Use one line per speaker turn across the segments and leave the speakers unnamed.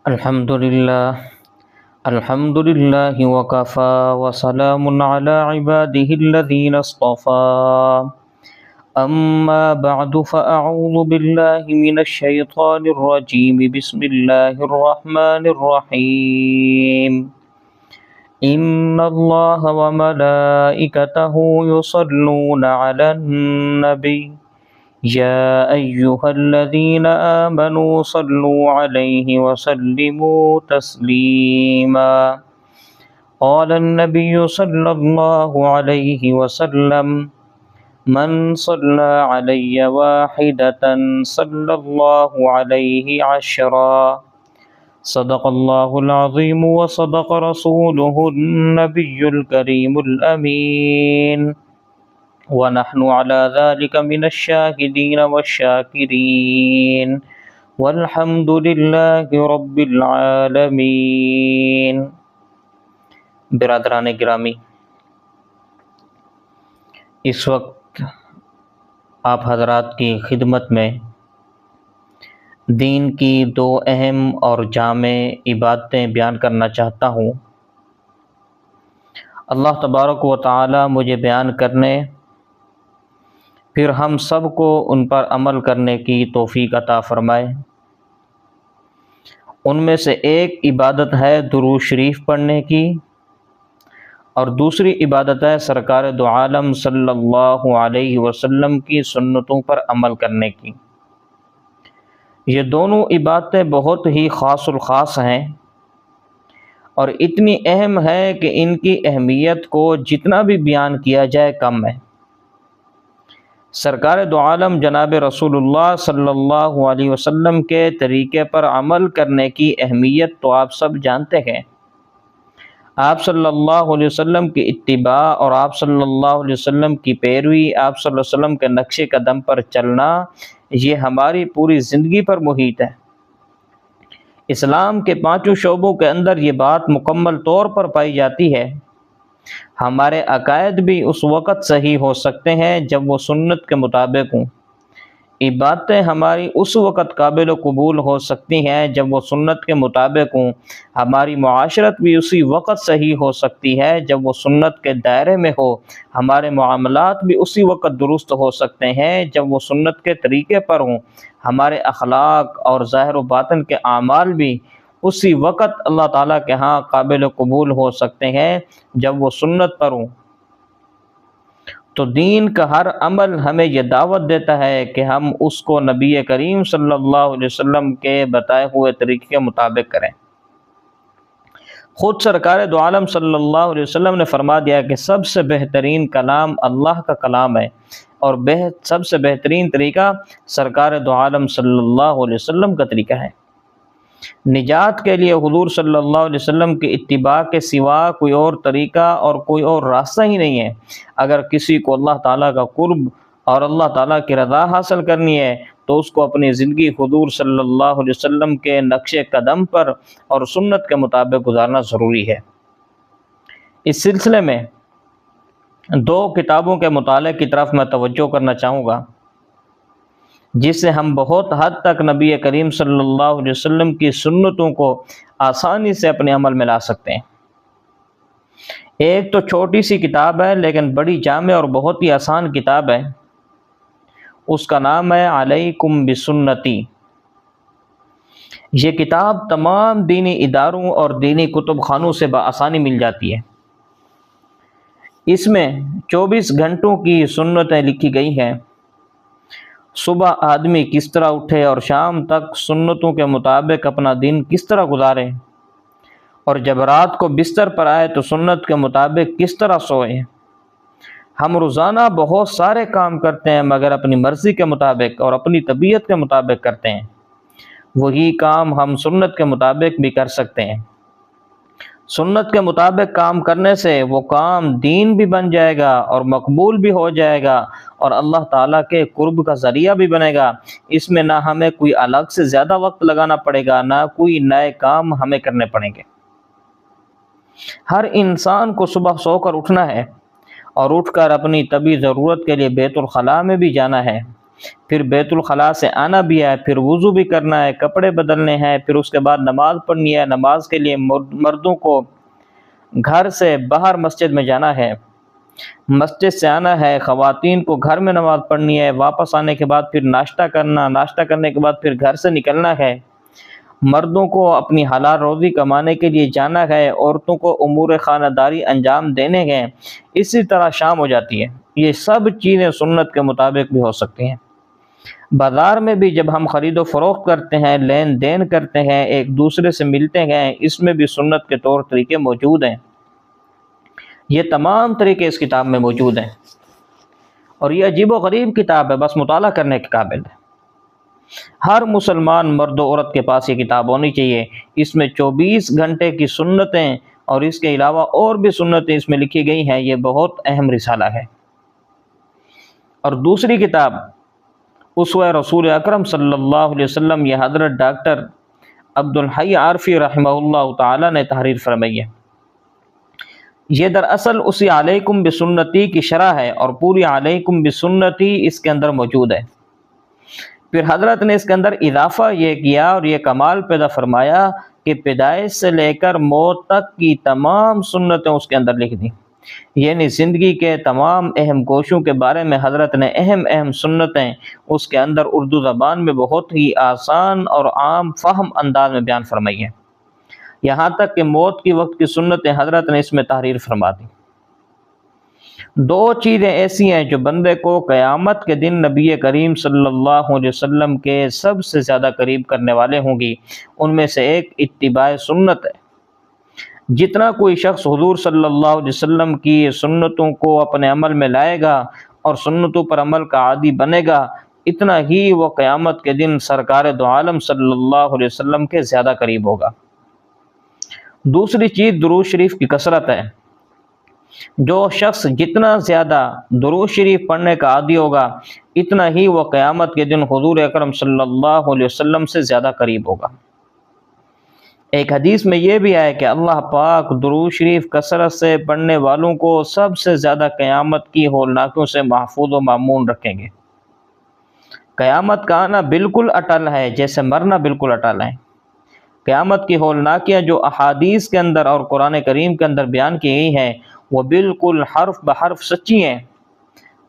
الحمد للہ وکفا وسلام علی عباده الذین اصطفى اما بعد فاعوذ باللہ من الشیطان الرجیم بسم اللہ الرحمن الرحیم ان اللہ وملائکتہ یصلون علی النبی یا ایہا الذین آمنوا صلوا علیہ وسلموا تسلیما قال النبی صلی اللہ علیہ وسلم من صلی علی واحدۃ صلی اللہ علیہ عشرا صدق اللہ العظیم وصدق رسولہ النبی الکریم الامین ونحن على ذلك من الشاهدين والشاكرين والحمد لله رب العالمين۔ برادران گرامی، اس وقت آپ حضرات کی خدمت میں دین کی دو اہم اور جامع عبادتیں بیان کرنا چاہتا ہوں۔ اللہ تبارک و تعالی مجھے بیان کرنے، پھر ہم سب کو ان پر عمل کرنے کی توفیق عطا فرمائے۔ ان میں سے ایک عبادت ہے درود شریف پڑھنے کی، اور دوسری عبادت ہے سرکار دو عالم صلی اللہ علیہ وسلم کی سنتوں پر عمل کرنے کی۔ یہ دونوں عبادتیں بہت ہی خاص الخاص ہیں اور اتنی اہم ہے کہ ان کی اہمیت کو جتنا بھی بیان کیا جائے کم ہے۔ سرکار دو عالم جناب رسول اللہ صلی اللہ علیہ وسلم کے طریقے پر عمل کرنے کی اہمیت تو آپ سب جانتے ہیں۔ آپ صلی اللہ علیہ وسلم کی اتباع اور آپ صلی اللہ علیہ وسلم کی پیروی، آپ صلی اللہ علیہ وسلم کے نقش قدم پر چلنا، یہ ہماری پوری زندگی پر محیط ہے۔ اسلام کے پانچوں شعبوں کے اندر یہ بات مکمل طور پر پائی جاتی ہے۔ ہمارے عقائد بھی اس وقت صحیح ہو سکتے ہیں جب وہ سنت کے مطابق ہوں۔ عبادتیں ہماری اس وقت قابل قبول ہو سکتی ہیں جب وہ سنت کے مطابق ہوں۔ ہماری معاشرت بھی اسی وقت صحیح ہو سکتی ہے جب وہ سنت کے دائرے میں ہو۔ ہمارے معاملات بھی اسی وقت درست ہو سکتے ہیں جب وہ سنت کے طریقے پر ہوں۔ ہمارے اخلاق اور ظاہر و باطن کے اعمال بھی اسی وقت اللہ تعالیٰ کے ہاں قابل قبول ہو سکتے ہیں جب وہ سنت پر ہوں۔ تو دین کا ہر عمل ہمیں یہ دعوت دیتا ہے کہ ہم اس کو نبی کریم صلی اللہ علیہ وسلم کے بتائے ہوئے طریقے کے مطابق کریں۔ خود سرکار دو عالم صلی اللہ علیہ وسلم نے فرما دیا کہ سب سے بہترین کلام اللہ کا کلام ہے، اور سب سے بہترین طریقہ سرکار دو عالم صلی اللہ علیہ وسلم کا طریقہ ہے۔ نجات کے لیے حضور صلی اللہ علیہ وسلم کی اتباع کے سوا کوئی اور طریقہ اور کوئی اور راستہ ہی نہیں ہے۔ اگر کسی کو اللہ تعالیٰ کا قرب اور اللہ تعالیٰ کی رضا حاصل کرنی ہے تو اس کو اپنی زندگی حضور صلی اللہ علیہ وسلم کے نقش قدم پر اور سنت کے مطابق گزارنا ضروری ہے۔ اس سلسلے میں دو کتابوں کے مطالعے کی طرف میں توجہ کرنا چاہوں گا، جس سے ہم بہت حد تک نبی کریم صلی اللہ علیہ وسلم کی سنتوں کو آسانی سے اپنے عمل میں لا سکتے ہیں۔ ایک تو چھوٹی سی کتاب ہے لیکن بڑی جامع اور بہت ہی آسان کتاب ہے، اس کا نام ہے علیکم بسنتی۔ یہ کتاب تمام دینی اداروں اور دینی کتب خانوں سے بآسانی مل جاتی ہے۔ اس میں 24 گھنٹوں کی سنتیں لکھی گئی ہیں۔ صبح آدمی کس طرح اٹھے اور شام تک سنتوں کے مطابق اپنا دن کس طرح گزارے، اور جب رات کو بستر پر آئے تو سنت کے مطابق کس طرح سوئے۔ ہم روزانہ بہت سارے کام کرتے ہیں مگر اپنی مرضی کے مطابق اور اپنی طبیعت کے مطابق کرتے ہیں۔ وہی کام ہم سنت کے مطابق بھی کر سکتے ہیں۔ سنت کے مطابق کام کرنے سے وہ کام دین بھی بن جائے گا اور مقبول بھی ہو جائے گا اور اللہ تعالیٰ کے قرب کا ذریعہ بھی بنے گا۔ اس میں نہ ہمیں کوئی الگ سے زیادہ وقت لگانا پڑے گا، نہ کوئی نئے کام ہمیں کرنے پڑیں گے۔ ہر انسان کو صبح سو کر اٹھنا ہے اور اٹھ کر اپنی طبی ضرورت کے لیے بیت الخلاء میں بھی جانا ہے۔ پھر بیت الخلاء سے آنا بھی ہے، پھر وضو بھی کرنا ہے، کپڑے بدلنے ہیں، پھر اس کے بعد نماز پڑھنی ہے۔ نماز کے لیے مردوں کو گھر سے باہر مسجد میں جانا ہے، مسجد سے آنا ہے، خواتین کو گھر میں نماز پڑھنی ہے، واپس آنے کے بعد پھر ناشتہ کرنا، ناشتہ کرنے کے بعد پھر گھر سے نکلنا ہے۔ مردوں کو اپنی حلال روزی کمانے کے لیے جانا ہے، عورتوں کو امور خانہ داری انجام دینے ہیں۔ اسی طرح شام ہو جاتی ہے۔ یہ سب چیزیں سنت کے مطابق بھی ہو سکتی ہیں۔ بازار میں بھی جب ہم خرید و فروخت کرتے ہیں، لین دین کرتے ہیں، ایک دوسرے سے ملتے ہیں، اس میں بھی سنت کے طور طریقے موجود ہیں۔ یہ تمام طریقے اس کتاب میں موجود ہیں، اور یہ عجیب و غریب کتاب ہے، بس مطالعہ کرنے کے قابل ہے۔ ہر مسلمان مرد و عورت کے پاس یہ کتاب ہونی چاہیے۔ اس میں 24 گھنٹے کی سنتیں اور اس کے علاوہ اور بھی سنتیں اس میں لکھی گئی ہیں۔ یہ بہت اہم رسالہ ہے۔ اور دوسری کتاب اسوہ رسول اکرم صلی اللہ علیہ وسلم، یہ حضرت ڈاکٹر عبد الحی عارفی رحمہ اللہ تعالی نے تحریر فرمائی ہے۔ یہ دراصل اسی علیکم بسنتی کی شرح ہے، اور پوری علیکم بسنتی اس کے اندر موجود ہے۔ پھر حضرت نے اس کے اندر اضافہ یہ کیا اور یہ کمال پیدا فرمایا کہ پیدائش سے لے کر موت تک کی تمام سنتیں اس کے اندر لکھ دیں، یعنی زندگی کے تمام اہم گوشوں کے بارے میں حضرت نے اہم سنتیں اس کے اندر اردو زبان میں بہت ہی آسان اور عام فہم انداز میں بیان فرمائی ہیں۔ یہاں تک کہ موت کی وقت کی سنتیں حضرت نے اس میں تحریر فرما دی۔ دو چیزیں ایسی ہیں جو بندے کو قیامت کے دن نبی کریم صلی اللہ علیہ وسلم کے سب سے زیادہ قریب کرنے والے ہوں گی۔ ان میں سے ایک اتباع سنت ہے۔ جتنا کوئی شخص حضور صلی اللہ علیہ وسلم کی سنتوں کو اپنے عمل میں لائے گا اور سنتوں پر عمل کا عادی بنے گا، اتنا ہی وہ قیامت کے دن سرکار دو عالم صلی اللہ علیہ وسلم کے زیادہ قریب ہوگا۔ دوسری چیز درود شریف کی کثرت ہے۔ جو شخص جتنا زیادہ درود شریف پڑھنے کا عادی ہوگا، اتنا ہی وہ قیامت کے دن حضور اکرم صلی اللہ علیہ وسلم سے زیادہ قریب ہوگا۔ ایک حدیث میں یہ بھی ہے کہ اللہ پاک درود شریف کثرت سے پڑھنے والوں کو سب سے زیادہ قیامت کی ہولناکیوں سے محفوظ و مامون رکھیں گے۔ قیامت کا آنا بالکل اٹل ہے، جیسے مرنا بالکل اٹل ہے۔ قیامت کی ہولناکیاں جو احادیث کے اندر اور قرآن کریم کے اندر بیان کی گئی ہیں، وہ بالکل حرف بحرف سچی ہیں۔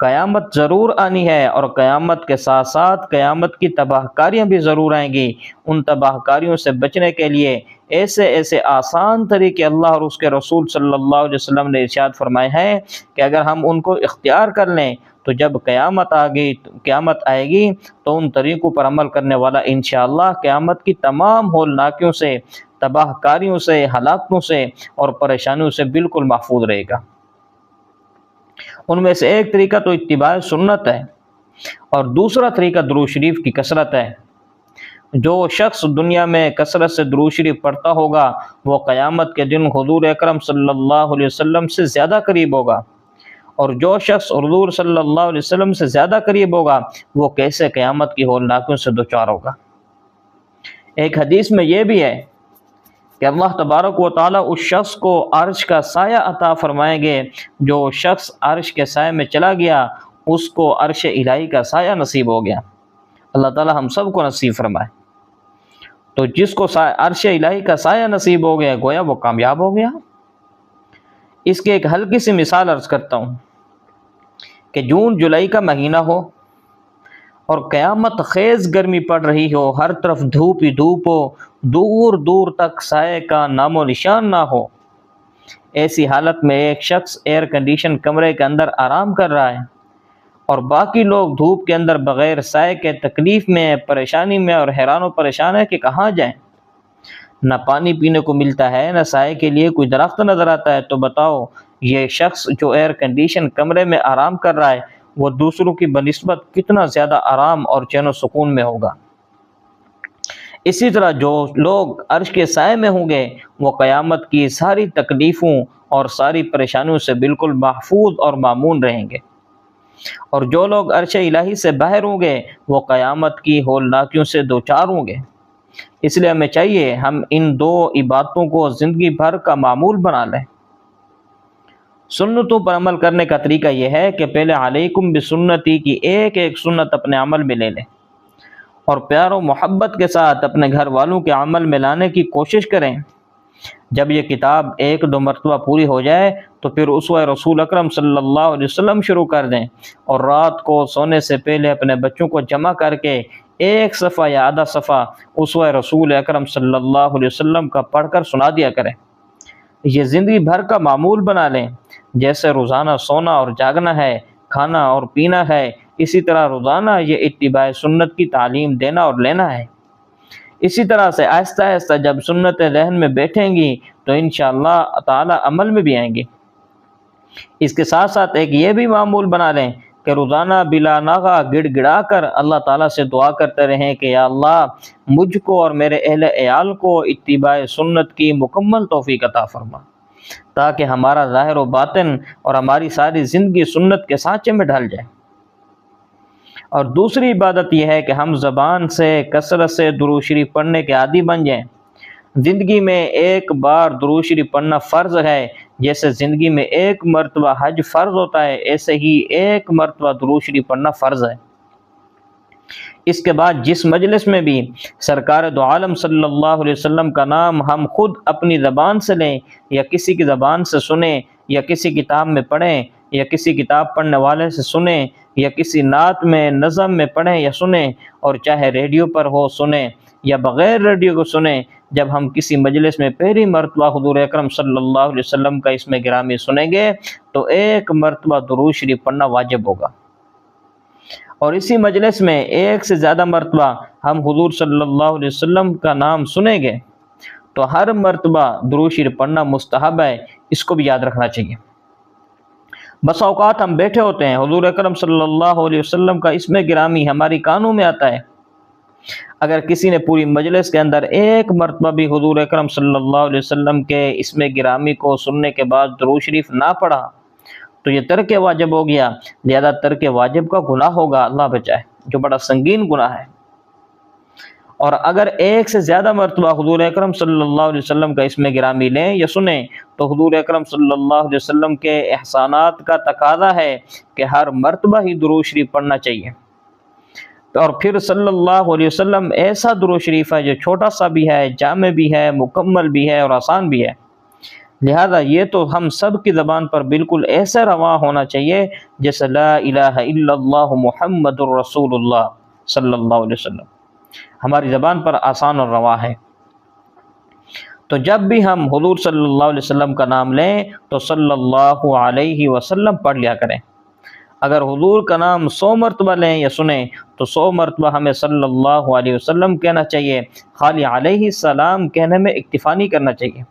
قیامت ضرور آنی ہے، اور قیامت کے ساتھ ساتھ قیامت کی تباہ کاریاں بھی ضرور آئیں گی۔ ان تباہ کاریوں سے بچنے کے لیے ایسے آسان طریقے اللہ اور اس کے رسول صلی اللہ علیہ وسلم نے ارشاد فرمائے ہیں کہ اگر ہم ان کو اختیار کر لیں تو جب قیامت آئے گی تو ان طریقوں پر عمل کرنے والا انشاءاللہ قیامت کی تمام ہولناکیوں سے، تباہ کاریوں سے، ہلاکتوں سے اور پریشانیوں سے بالکل محفوظ رہے گا۔ ان میں سے ایک طریقہ تو اتباع سنت ہے، اور دوسرا طریقہ درود شریف کی کثرت ہے۔ جو شخص دنیا میں کثرت سے درود شریف پڑھتا ہوگا، وہ قیامت کے دن حضور اکرم صلی اللہ علیہ وسلم سے زیادہ قریب ہوگا، اور جو شخص حضور صلی اللہ علیہ وسلم سے زیادہ قریب ہوگا، وہ کیسے قیامت کی ہولناکیوں سے دوچار ہوگا۔ ایک حدیث میں یہ بھی ہے کہ اللہ تبارک و تعالیٰ اس شخص کو عرش کا سایہ عطا فرمائیں گے۔ جو شخص عرش کے سائے میں چلا گیا، اس کو عرش الہی کا سایہ نصیب ہو گیا۔ اللہ تعالیٰ ہم سب کو نصیب فرمائے۔ تو جس کو عرش الہی کا سایہ نصیب ہو گیا، گویا وہ کامیاب ہو گیا۔ اس کی ایک ہلکی سی مثال عرض کرتا ہوں کہ جون جولائی کا مہینہ ہو اور قیامت خیز گرمی پڑ رہی ہو، ہر طرف دھوپ ہی دھوپ ہو، دور دور تک سائے کا نام و نشان نہ ہو۔ ایسی حالت میں ایک شخص ایئر کنڈیشن کمرے کے اندر آرام کر رہا ہے، اور باقی لوگ دھوپ کے اندر بغیر سائے کے تکلیف میں، پریشانی میں اور حیران و پریشان ہے کہ کہاں جائیں۔ نہ پانی پینے کو ملتا ہے، نہ سائے کے لیے کوئی درخت نظر آتا ہے۔ تو بتاؤ، یہ شخص جو ایئر کنڈیشن کمرے میں آرام کر رہا ہے، وہ دوسروں کی بنسبت کتنا زیادہ آرام اور چین و سکون میں ہوگا۔ اسی طرح جو لوگ عرش کے سائے میں ہوں گے، وہ قیامت کی ساری تکلیفوں اور ساری پریشانیوں سے بالکل محفوظ اور مامون رہیں گے، اور جو لوگ عرش الہی سے باہر ہوں گے، وہ قیامت کی ہولناکیوں سے دوچار ہوں گے۔ اس لیے ہمیں چاہیے ہم ان دو عبادتوں کو زندگی بھر کا معمول بنا لیں۔ سنتوں پر عمل کرنے کا طریقہ یہ ہے کہ پہلے علیکم بسنتی کی ایک ایک سنت اپنے عمل میں لے لیں، اور پیار و محبت کے ساتھ اپنے گھر والوں کے عمل میں لانے کی کوشش کریں۔ جب یہ کتاب ایک دو مرتبہ پوری ہو جائے تو پھر اسوہ رسول اکرم صلی اللہ علیہ وسلم شروع کر دیں، اور رات کو سونے سے پہلے اپنے بچوں کو جمع کر کے ایک صفحہ یا آدھا صفحہ اسوہ رسول اکرم صلی اللہ علیہ وسلم کا پڑھ کر سنا دیا کریں۔ یہ زندگی بھر کا معمول بنا لیں، جیسے روزانہ سونا اور جاگنا ہے، کھانا اور پینا ہے، اسی طرح روزانہ یہ اتباع سنت کی تعلیم دینا اور لینا ہے۔ اسی طرح سے آہستہ آہستہ جب سنتیں ذہن میں بیٹھیں گی تو انشاءاللہ تعالی عمل میں بھی آئیں گی۔ اس کے ساتھ ساتھ ایک یہ بھی معمول بنا لیں کہ روزانہ بلا ناغہ گڑ گڑا کر اللہ تعالیٰ سے دعا کرتے رہیں کہ یا اللہ مجھ کو اور میرے اہل عیال کو اتباع سنت کی مکمل توفیق عطا فرما، تاکہ ہمارا ظاہر و باطن اور ہماری ساری زندگی سنت کے سانچے میں ڈھل جائے۔ اور دوسری عبادت یہ ہے کہ ہم زبان سے کثرت سے درود شریف پڑھنے کے عادی بن جائیں۔ زندگی میں ایک بار درود شریف پڑھنا فرض ہے، جیسے زندگی میں ایک مرتبہ حج فرض ہوتا ہے، ایسے ہی ایک مرتبہ درود شریف پڑھنا فرض ہے۔ اس کے بعد جس مجلس میں بھی سرکار دو عالم صلی اللہ علیہ وسلم کا نام ہم خود اپنی زبان سے لیں یا کسی کی زبان سے سنیں یا کسی کتاب میں پڑھیں یا کسی کتاب پڑھنے والے سے سنیں یا کسی نعت میں نظم میں پڑھیں یا سنیں، اور چاہے ریڈیو پر ہو سنیں یا بغیر ریڈیو کو سنیں، جب ہم کسی مجلس میں پہلی مرتبہ حضور اکرم صلی اللہ علیہ وسلم کا اسم گرامی سنیں گے تو ایک مرتبہ درود شریف پڑھنا واجب ہوگا، اور اسی مجلس میں ایک سے زیادہ مرتبہ ہم حضور صلی اللہ علیہ وسلم کا نام سنیں گے تو ہر مرتبہ درود شریف پڑھنا مستحب ہے، اس کو بھی یاد رکھنا چاہیے۔ بس اوقات ہم بیٹھے ہوتے ہیں، حضور اکرم صلی اللہ علیہ وسلم کا اسم گرامی ہماری کانوں میں آتا ہے، اگر کسی نے پوری مجلس کے اندر ایک مرتبہ بھی حضور اکرم صلی اللہ علیہ وسلم کے اسم گرامی کو سننے کے بعد درود شریف نہ پڑھا تو یہ ترک واجب ہو گیا، لہذا ترک واجب کا گناہ ہوگا، اللہ بچائے، جو بڑا سنگین گناہ ہے۔ اور اگر ایک سے زیادہ مرتبہ حضور اکرم صلی اللہ علیہ وسلم کا اسم گرامی لیں یا سنیں تو حضور اکرم صلی اللہ علیہ وسلم کے احسانات کا تقاضا ہے کہ ہر مرتبہ ہی درود شریف پڑھنا چاہیے۔ اور پھر صلی اللہ علیہ وسلم ایسا درود شریف ہے جو چھوٹا سا بھی ہے، جامع بھی ہے، مکمل بھی ہے اور آسان بھی ہے، لہذا یہ تو ہم سب کی زبان پر بالکل ایسے رواں ہونا چاہیے جیسے لا الہ الا اللہ محمد الرسول اللہ صلی اللہ علیہ وسلم ہماری زبان پر آسان اور رواں ہے۔ تو جب بھی ہم حضور صلی اللہ علیہ وسلم کا نام لیں تو صلی اللہ علیہ وسلم پڑھ لیا کریں۔ اگر حضور کا نام 100 مرتبہ لیں یا سنیں تو 100 مرتبہ ہمیں صلی اللہ علیہ وسلم کہنا چاہیے، خالی علیہ السلام کہنے میں اکتفا نہیں کرنا چاہیے۔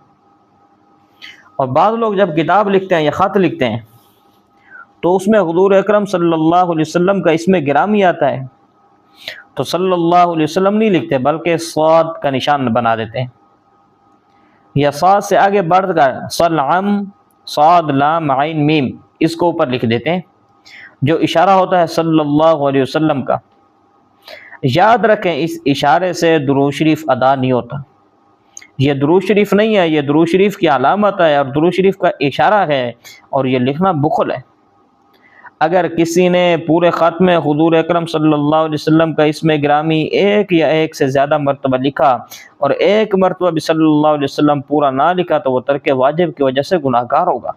اور بعض لوگ جب کتاب لکھتے ہیں یا خط لکھتے ہیں تو اس میں حضور اکرم صلی اللہ علیہ وسلم کا اسم گرامی آتا ہے تو صلی اللہ علیہ وسلم نہیں لکھتے بلکہ صاد کا نشان بنا دیتے ہیں، یا صاد سے آگے بڑھ کر صلعم صاد لام عین میم اس کو اوپر لکھ دیتے ہیں، جو اشارہ ہوتا ہے صلی اللہ علیہ وسلم کا۔ یاد رکھیں اس اشارے سے درود شریف ادا نہیں ہوتا، یہ درود شریف نہیں ہے، یہ درود شریف کی علامت ہے اور درود شریف کا اشارہ ہے، اور یہ لکھنا بخل ہے۔ اگر کسی نے پورے خط میں حضور اکرم صلی اللہ علیہ وسلم کا اسم گرامی ایک یا ایک سے زیادہ مرتبہ لکھا اور ایک مرتبہ بھی صلی اللہ علیہ وسلم پورا نہ لکھا تو وہ ترک واجب کی وجہ سے گناہ گار ہوگا،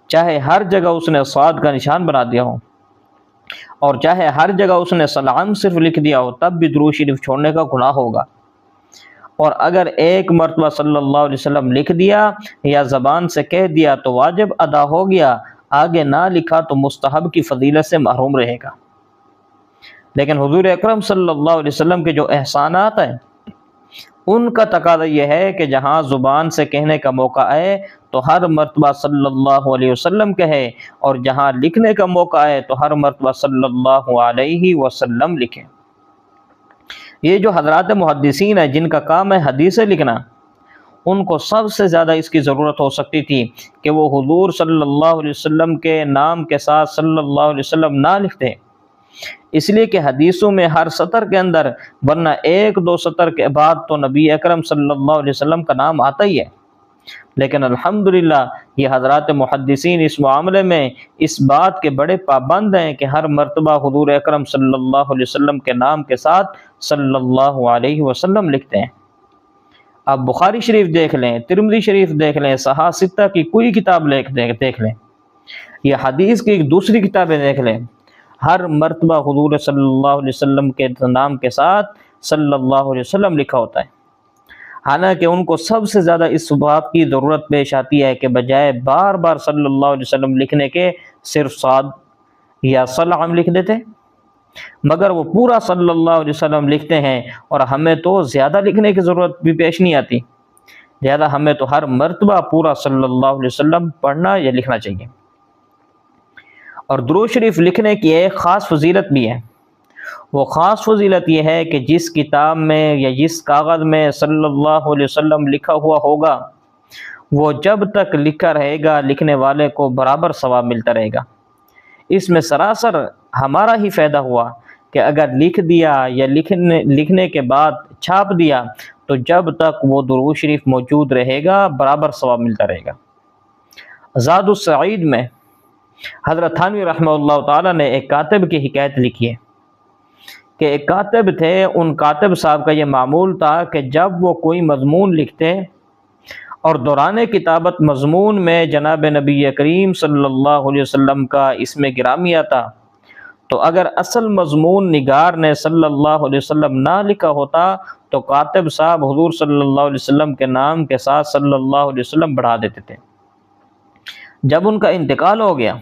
چاہے ہر جگہ اس نے صاد کا نشان بنا دیا ہو اور چاہے ہر جگہ اس نے سلام صرف لکھ دیا ہو، تب بھی درود شریف چھوڑنے کا گناہ ہوگا۔ اور اگر ایک مرتبہ صلی اللہ علیہ وسلم لکھ دیا یا زبان سے کہہ دیا تو واجب ادا ہو گیا، آگے نہ لکھا تو مستحب کی فضیلت سے محروم رہے گا۔ لیکن حضور اکرم صلی اللہ علیہ وسلم کے جو احسانات ہیں ان کا تقاضا یہ ہے کہ جہاں زبان سے کہنے کا موقع آئے تو ہر مرتبہ صلی اللہ علیہ وسلم کہے، اور جہاں لکھنے کا موقع آئے تو ہر مرتبہ صلی اللہ علیہ وسلم لکھے۔ یہ جو حضرات محدثین ہیں جن کا کام ہے حدیثیں لکھنا، ان کو سب سے زیادہ اس کی ضرورت ہو سکتی تھی کہ وہ حضور صلی اللہ علیہ وسلم کے نام کے ساتھ صلی اللہ علیہ وسلم نہ لکھتے، اس لیے کہ حدیثوں میں ہر سطر کے اندر ورنہ ایک دو سطر کے بعد تو نبی اکرم صلی اللہ علیہ وسلم کا نام آتا ہی ہے، لیکن الحمدللہ یہ حضرات محدثین اس معاملے میں اس بات کے بڑے پابند ہیں کہ ہر مرتبہ حضور اکرم صلی اللہ علیہ وسلم کے نام کے ساتھ صلی اللہ علیہ وسلم لکھتے ہیں۔ آپ بخاری شریف دیکھ لیں، ترمذی شریف دیکھ لیں، صحاح ستہ کی کوئی کتاب دیکھ لیں، یہ حدیث کی دوسری کتابیں دیکھ لیں، ہر مرتبہ حضور صلی اللہ علیہ وسلم کے نام کے ساتھ صلی اللہ علیہ وسلم لکھا ہوتا ہے۔ حالانکہ ان کو سب سے زیادہ اس بات کی ضرورت پیش آتی ہے کہ بجائے بار بار صلی اللہ علیہ وسلم لکھنے کے صرف صاد یا صلعم لکھ دیتے، مگر وہ پورا صلی اللہ علیہ وسلم لکھتے ہیں، اور ہمیں تو زیادہ لکھنے کی ضرورت بھی پیش نہیں آتی، لہذا ہمیں تو ہر مرتبہ پورا صلی اللہ علیہ وسلم پڑھنا یا لکھنا چاہیے۔ اور درود شریف لکھنے کی ایک خاص فضیلت بھی ہے، وہ خاص فضیلت یہ ہے کہ جس کتاب میں یا جس کاغذ میں صلی اللہ علیہ وسلم لکھا ہوا ہوگا وہ جب تک لکھا رہے گا لکھنے والے کو برابر ثواب ملتا رہے گا۔ اس میں سراسر ہمارا ہی فائدہ ہوا کہ اگر لکھ دیا یا لکھنے کے بعد چھاپ دیا تو جب تک وہ درود شریف موجود رہے گا برابر ثواب ملتا رہے گا۔ زاد السعید میں حضرت تھانوی رحمہ اللہ تعالیٰ نے ایک کاتب کی حکایت لکھی ہے کہ ایک کاتب تھے، ان کاتب صاحب کا یہ معمول تھا کہ جب وہ کوئی مضمون لکھتے اور دوران کتابت مضمون میں جناب نبی کریم صلی اللہ علیہ وسلم کا اسم گرامی آتا تو اگر اصل مضمون نگار نے صلی اللہ علیہ وسلم نہ لکھا ہوتا تو کاتب صاحب حضور صلی اللہ علیہ وسلم کے نام کے ساتھ صلی اللہ علیہ وسلم بڑھا دیتے تھے۔ جب ان کا انتقال ہو گیا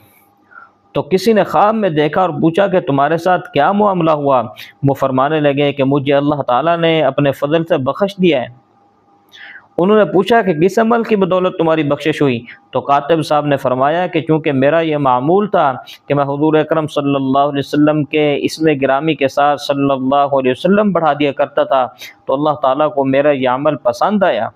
تو کسی نے خواب میں دیکھا اور پوچھا کہ تمہارے ساتھ کیا معاملہ ہوا؟ وہ فرمانے لگے کہ مجھے اللہ تعالیٰ نے اپنے فضل سے بخش دیا ہے۔ انہوں نے پوچھا کہ کس عمل کی بدولت تمہاری بخشش ہوئی؟ تو کاتب صاحب نے فرمایا کہ چونکہ میرا یہ معمول تھا کہ میں حضور اکرم صلی اللہ علیہ وسلم کے اسم گرامی کے ساتھ صلی اللہ علیہ وسلم بڑھا دیا کرتا تھا تو اللہ تعالیٰ کو میرا یہ عمل پسند آیا،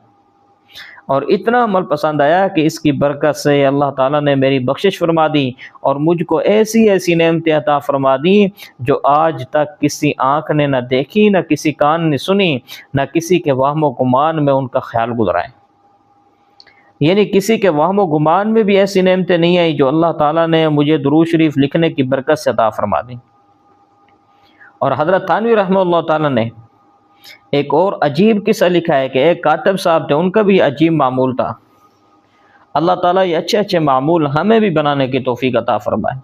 اور اتنا عمل پسند آیا کہ اس کی برکت سے اللہ تعالیٰ نے میری بخشش فرما دی اور مجھ کو ایسی ایسی نعمتیں عطا فرما دی جو آج تک کسی آنکھ نے نہ دیکھی، نہ کسی کان نے سنی، نہ کسی کے وہم و گمان میں ان کا خیال گزرا ہے۔ یعنی کسی کے وہم و گمان میں بھی ایسی نعمتیں نہیں آئی جو اللہ تعالیٰ نے مجھے درود شریف لکھنے کی برکت سے عطا فرما دی۔ اور حضرت تھانوی رحمہ اللہ تعالیٰ نے ایک اور عجیب قصہ لکھا ہے کہ ایک کاتب صاحب تھے، ان کا بھی عجیب معمول تھا۔ اللہ تعالیٰ یہ اچھے اچھے معمول ہمیں بھی بنانے کی توفیق عطا فرمائے۔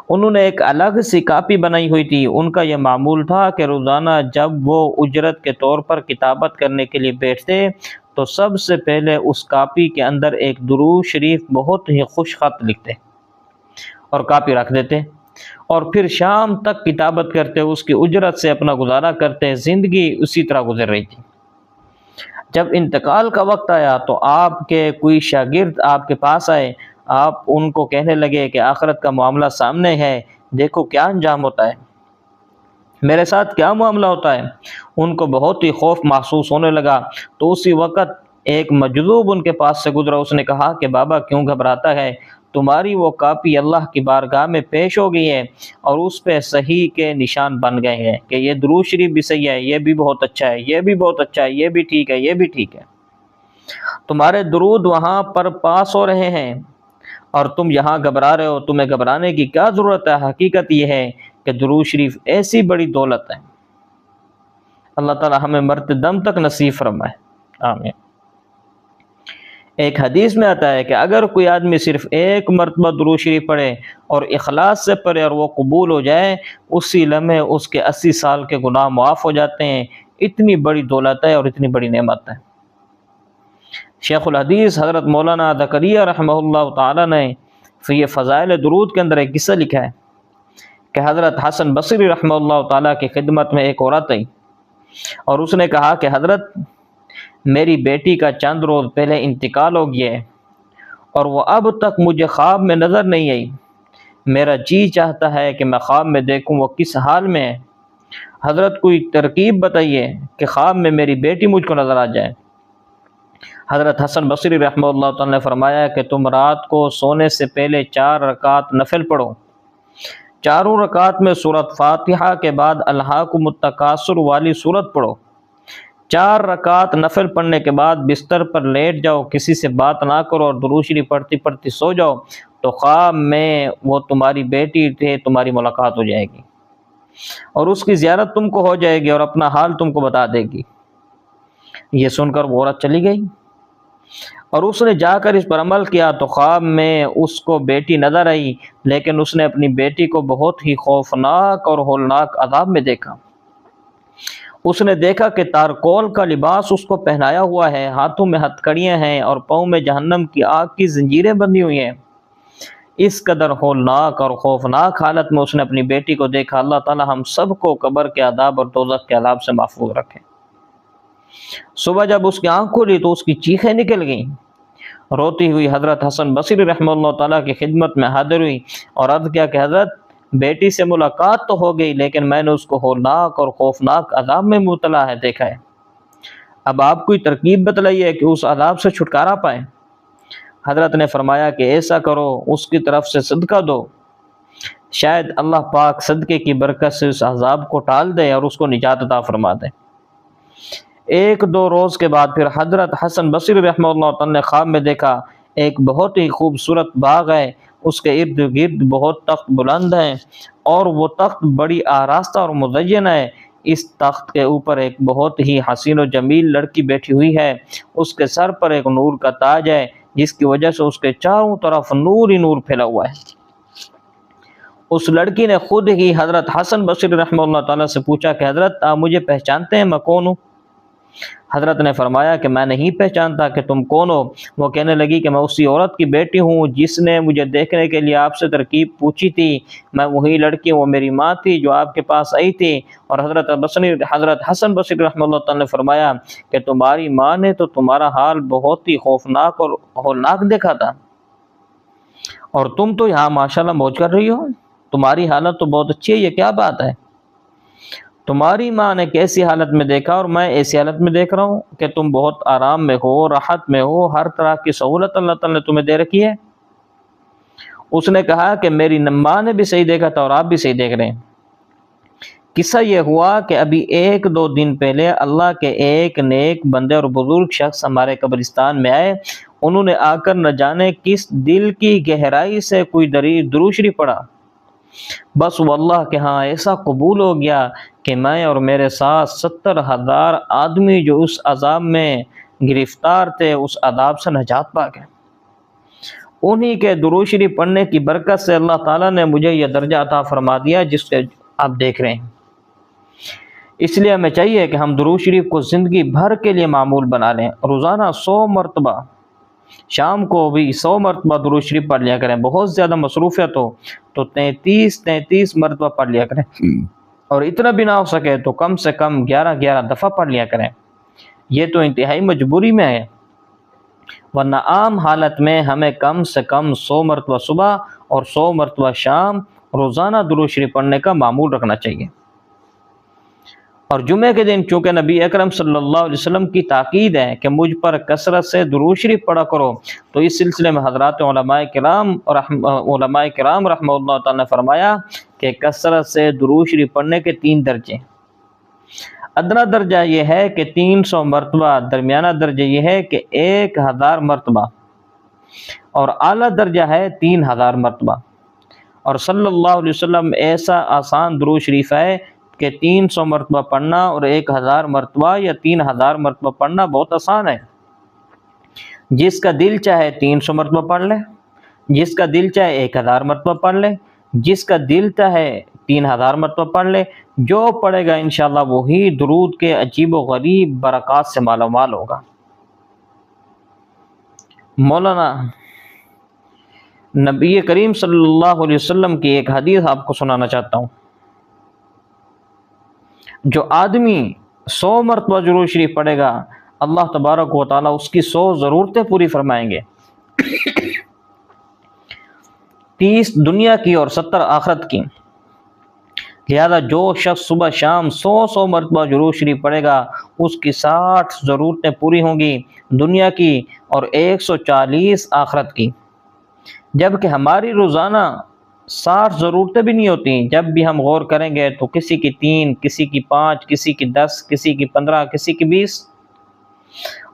انہوں نے ایک الگ سی کاپی بنائی ہوئی تھی، ان کا یہ معمول تھا کہ روزانہ جب وہ اجرت کے طور پر کتابت کرنے کے لیے بیٹھتے تو سب سے پہلے اس کاپی کے اندر ایک درود شریف بہت ہی خوش خط لکھتے اور کاپی رکھ دیتے، اور پھر شام تک کتابت کرتے، اس کی اجرت سے اپنا گزارا کرتے۔ زندگی اسی طرح گزر رہی تھی۔ جب انتقال کا وقت آیا تو آپ کے کوئی شاگرد آپ کے پاس آئے، آپ ان کو کہنے لگے کہ آخرت کا معاملہ سامنے ہے، دیکھو کیا انجام ہوتا ہے، میرے ساتھ کیا معاملہ ہوتا ہے۔ ان کو بہت ہی خوف محسوس ہونے لگا، تو اسی وقت ایک مجذوب ان کے پاس سے گزرا، اس نے کہا کہ بابا کیوں گھبراتا ہے، تمہاری وہ کاپی اللہ کی بارگاہ میں پیش ہو گئی ہے اور اس پہ صحیح کے نشان بن گئے ہیں کہ یہ درود شریف بھی صحیح ہے، یہ بھی بہت اچھا ہے، یہ بھی بہت اچھا ہے، یہ بھی ٹھیک ہے، یہ بھی ٹھیک ہے۔ تمہارے درود وہاں پر پاس ہو رہے ہیں اور تم یہاں گھبرا رہے ہو، تمہیں گھبرانے کی کیا ضرورت ہے؟ حقیقت یہ ہے کہ درود شریف ایسی بڑی دولت ہے۔ اللہ تعالی ہمیں مرتے دم تک نصیب فرمائے، آمین۔ ایک حدیث میں آتا ہے کہ اگر کوئی آدمی صرف ایک مرتبہ درود شریف پڑھے اور اخلاص سے پڑھے اور وہ قبول ہو جائے، اسی لمحے اس کے 80 سال کے گناہ معاف ہو جاتے ہیں۔ اتنی بڑی دولت ہے اور اتنی بڑی نعمت ہے۔ شیخ الحدیث حضرت مولانا زکریا رحمہ اللہ تعالی نے یہ فضائل درود کے اندر ایک قصہ لکھا ہے کہ حضرت حسن بصری رحمہ اللہ تعالی کی خدمت میں ایک عورت آئی اور اس نے کہا کہ حضرت میری بیٹی کا چند روز پہلے انتقال ہو گیا ہے اور وہ اب تک مجھے خواب میں نظر نہیں آئی، میرا جی چاہتا ہے کہ میں خواب میں دیکھوں وہ کس حال میں ہے، حضرت کوئی ترکیب بتائیے کہ خواب میں میری بیٹی مجھ کو نظر آ جائے۔ حضرت حسن بصری رحمہ اللہ تعالی نے فرمایا کہ تم رات کو سونے سے پہلے 4 رکعت نفل پڑھو، چاروں رکعت میں سورۃ فاتحہ کے بعد الہاکم التکاثر والی سورت پڑھو، 4 رکعت نفل پڑھنے کے بعد بستر پر لیٹ جاؤ، کسی سے بات نہ کرو اور درود شریف پڑھتی پڑھتی سو جاؤ، تو خواب میں وہ تمہاری بیٹی سے تمہاری ملاقات ہو جائے گی اور اس کی زیارت تم کو ہو جائے گی اور اپنا حال تم کو بتا دے گی۔ یہ سن کر وہ عورت چلی گئی اور اس نے جا کر اس پر عمل کیا تو خواب میں اس کو بیٹی نظر آئی، لیکن اس نے اپنی بیٹی کو بہت ہی خوفناک اور ہولناک عذاب میں دیکھا۔ اس نے دیکھا کہ تارکول کا لباس اس کو پہنایا ہوا ہے، ہاتھوں میں ہتھکڑیاں ہیں اور پاؤں میں جہنم کی آگ کی زنجیریں بندھی ہوئی ہیں۔ اس قدر ہولناک اور خوفناک حالت میں اس نے اپنی بیٹی کو دیکھا۔ اللہ تعالی ہم سب کو قبر کے عذاب اور دوزخ کے عذاب سے محفوظ رکھے۔ صبح جب اس کی آنکھ کھلی تو اس کی چیخیں نکل گئیں۔ روتی ہوئی حضرت حسن بصری رحمہ اللہ تعالیٰ کی خدمت میں حاضر ہوئی اور عرض کیا کہ حضرت، بیٹی سے ملاقات تو ہو گئی لیکن میں نے اس کو ہولناک اور خوفناک عذاب میں مبتلا ہے دیکھا ہے۔ اب آپ کوئی ترکیب بتلائیے کہ اس عذاب سے چھٹکارا پائیں۔ حضرت نے فرمایا کہ ایسا کرو، اس کی طرف سے صدقہ دو، شاید اللہ پاک صدقے کی برکت سے اس عذاب کو ٹال دے اور اس کو نجات عطا فرما دے۔ 1-2 روز کے بعد پھر حضرت حسن بصری رحمہ اللہ تعالیٰ نے خواب میں دیکھا ایک بہت ہی خوبصورت باغ ہے، اس کے ارد گرد بہت تخت بلند ہیں اور وہ تخت بڑی آراستہ اور مزین ہے۔ اس تخت کے اوپر ایک بہت ہی حسین و جمیل لڑکی بیٹھی ہوئی ہے، اس کے سر پر ایک نور کا تاج ہے جس کی وجہ سے اس کے چاروں طرف نور ہی نور پھیلا ہوا ہے۔ اس لڑکی نے خود ہی حضرت حسن بصری رحمہ اللہ تعالیٰ سے پوچھا کہ حضرت آپ مجھے پہچانتے ہیں، میں کون ہوں؟ حضرت نے فرمایا کہ میں نہیں پہچانتا کہ تم کون ہو۔ وہ کہنے لگی کہ میں اسی عورت کی بیٹی ہوں جس نے مجھے دیکھنے کے لیے آپ سے ترکیب پوچھی تھی، میں وہی لڑکی ہوں، وہ میری ماں تھی جو آپ کے پاس آئی تھی۔ اور حضرت حسن بصری رحمہ اللہ تعالیٰ نے فرمایا کہ تمہاری ماں نے تو تمہارا حال بہت ہی خوفناک اور ہولناک دیکھا تھا اور تم تو یہاں ماشاءاللہ موج کر رہی ہو، تمہاری حالت تو بہت اچھی ہے، یہ کیا بات ہے؟ تمہاری ماں نے کیسی حالت میں دیکھا اور میں ایسی حالت میں دیکھ رہا ہوں کہ تم بہت آرام میں ہو، راحت میں ہو، ہر طرح کی سہولت اللہ تعالیٰ نے تمہیں دے رکھی ہے۔ اس نے کہا کہ میری ماں نے بھی صحیح دیکھا تھا اور آپ بھی صحیح دیکھ رہے ہیں۔ قصہ یہ ہوا کہ ابھی 1-2 دن پہلے اللہ کے ایک نیک بندے اور بزرگ شخص ہمارے قبرستان میں آئے، انہوں نے آ کر نہ جانے کس دل کی گہرائی سے کوئی درود شریف پڑھا، بس وہ اللہ کے ہاں ایسا قبول ہو گیا کہ میں اور میرے ساتھ 70,000 آدمی جو اس عذاب میں گرفتار تھے اس عذاب سے نجات پا گئے۔ انہی کے درود شریف پڑھنے کی برکت سے اللہ تعالیٰ نے مجھے یہ درجہ عطا فرما دیا جس سے آپ دیکھ رہے ہیں۔ اس لیے ہمیں چاہیے کہ ہم درود شریف کو زندگی بھر کے لیے معمول بنا لیں، روزانہ 100 مرتبہ، شام کو بھی 100 مرتبہ درود شریف پڑھ لیا کریں، بہت زیادہ مصروفیت ہو تو 33 مرتبہ پڑھ لیا کریں، اور اتنا بھی نہ ہو سکے تو کم سے کم 11 دفعہ پڑھ لیا کریں۔ یہ تو انتہائی مجبوری میں ہے، ورنہ عام حالت میں ہمیں کم سے کم 100 مرتبہ صبح اور 100 مرتبہ شام روزانہ درود شریف پڑھنے کا معمول رکھنا چاہیے۔ اور جمعے کے دن چونکہ نبی اکرم صلی اللہ علیہ وسلم کی تاکید ہے کہ مجھ پر کثرت سے درود شریف پڑھا کرو، تو اس سلسلے میں حضرات علماء کرام رحمہ اللہ تعالیٰ نے فرمایا کہ کثرت سے درود شریف پڑھنے کے 3 درجے۔ ادنا درجہ یہ ہے کہ 300 مرتبہ، درمیانہ درجہ یہ ہے کہ 1000 مرتبہ، اور اعلیٰ درجہ ہے 3000 مرتبہ۔ اور صلی اللہ علیہ وسلم ایسا آسان درود شریف ہے کہ 300 مرتبہ پڑھنا اور 1000 مرتبہ یا 3000 مرتبہ پڑھنا بہت آسان ہے۔ جس کا دل چاہے 300 مرتبہ پڑھ لے، جس کا دل چاہے 1000 مرتبہ پڑھ لے، جس کا دل چاہے 3000 مرتبہ پڑھ لے، جو پڑھے گا انشاءاللہ وہی درود کے عجیب و غریب برکات سے مالا مال ہوگا۔ مولانا نبی کریم صلی اللہ علیہ وسلم کی ایک حدیث آپ کو سنانا چاہتا ہوں۔ جو آدمی 100 مرتبہ درود شریف پڑھے گا، اللہ تبارک و تعالیٰ اس کی 100 ضرورتیں پوری فرمائیں گے، 30 دنیا کی اور 70 آخرت کی۔ لہذا جو شخص صبح شام 100 مرتبہ درود شریف پڑھے گا اس کی 60 ضرورتیں پوری ہوں گی دنیا کی اور 140 آخرت کی۔ جبکہ ہماری روزانہ 60 ضرورتیں بھی نہیں ہوتی، جب بھی ہم غور کریں گے تو کسی کی 3، کسی کی 5، کسی کی 10، کسی کی 15، کسی کی 20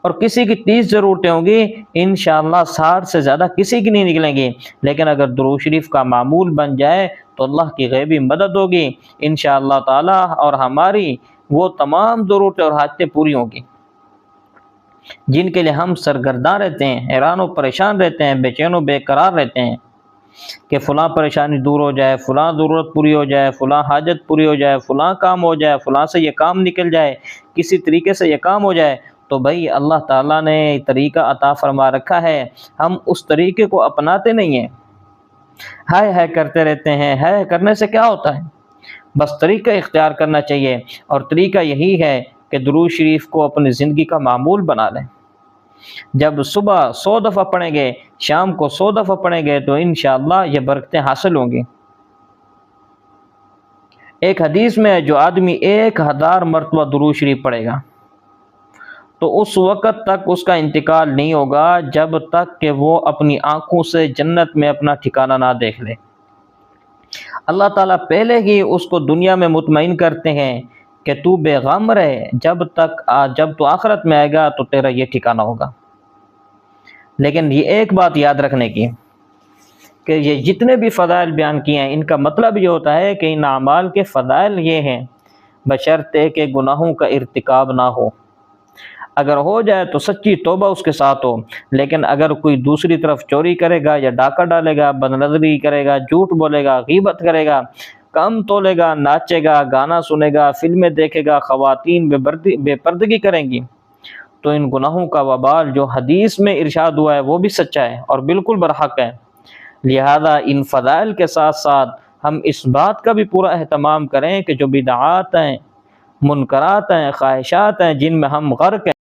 اور کسی کی 30 ضرورتیں ہوں گی۔ انشاءاللہ 60 سے زیادہ کسی کی نہیں نکلیں گی، لیکن اگر درود شریف کا معمول بن جائے تو اللہ کی غیبی مدد ہوگی انشاءاللہ تعالی، اور ہماری وہ تمام ضرورتیں اور حاجتیں پوری ہوں گی جن کے لیے ہم سرگرداں رہتے ہیں، حیران و پریشان رہتے ہیں، بے چین و بے قرار رہتے ہیں کہ فلاں پریشانی دور ہو جائے، فلاں ضرورت پوری ہو جائے، فلاں حاجت پوری ہو جائے، فلاں کام ہو جائے، فلاں سے یہ کام نکل جائے، کسی طریقے سے یہ کام ہو جائے۔ تو بھائی اللہ تعالیٰ نے طریقہ عطا فرما رکھا ہے، ہم اس طریقے کو اپناتے نہیں ہیں، ہائے کرتے رہتے ہیں۔ ہائے کرنے سے کیا ہوتا ہے؟ بس طریقہ اختیار کرنا چاہیے، اور طریقہ یہی ہے کہ درود شریف کو اپنی زندگی کا معمول بنا لیں۔ جب صبح 100 دفعہ پڑھیں گے، شام کو 100 دفعہ پڑھیں گے تو انشاءاللہ یہ برکتیں حاصل ہوں گی۔ ایک حدیث میں جو آدمی 1000 مرتبہ درود شریف پڑھے گا تو اس وقت تک اس کا انتقال نہیں ہوگا جب تک کہ وہ اپنی آنکھوں سے جنت میں اپنا ٹھکانہ نہ دیکھ لے۔ اللہ تعالیٰ پہلے ہی اس کو دنیا میں مطمئن کرتے ہیں کہ تو بے غم رہے، جب تو آخرت میں آئے گا تو تیرا یہ ٹھکانہ ہوگا۔ لیکن یہ ایک بات یاد رکھنے کی کہ یہ جتنے بھی فضائل بیان کیے ہیں، ان کا مطلب یہ ہوتا ہے کہ ان اعمال کے فضائل یہ ہیں بشرطے کہ گناہوں کا ارتکاب نہ ہو۔ اگر ہو جائے تو سچی توبہ اس کے ساتھ ہو، لیکن اگر کوئی دوسری طرف چوری کرے گا یا ڈاکہ ڈالے گا، بدنظری کرے گا، جھوٹ بولے گا، غیبت کرے گا، کم تولے گا، ناچے گا، گانا سنے گا، فلمیں دیکھے گا، خواتین بے پردگی کریں گی، تو ان گناہوں کا وبال جو حدیث میں ارشاد ہوا ہے وہ بھی سچا ہے اور بالکل برحق ہے۔ لہذا ان فضائل کے ساتھ ساتھ ہم اس بات کا بھی پورا اہتمام کریں کہ جو بدعات ہیں، منکرات ہیں، خواہشات ہیں، جن میں ہم غرق ہیں،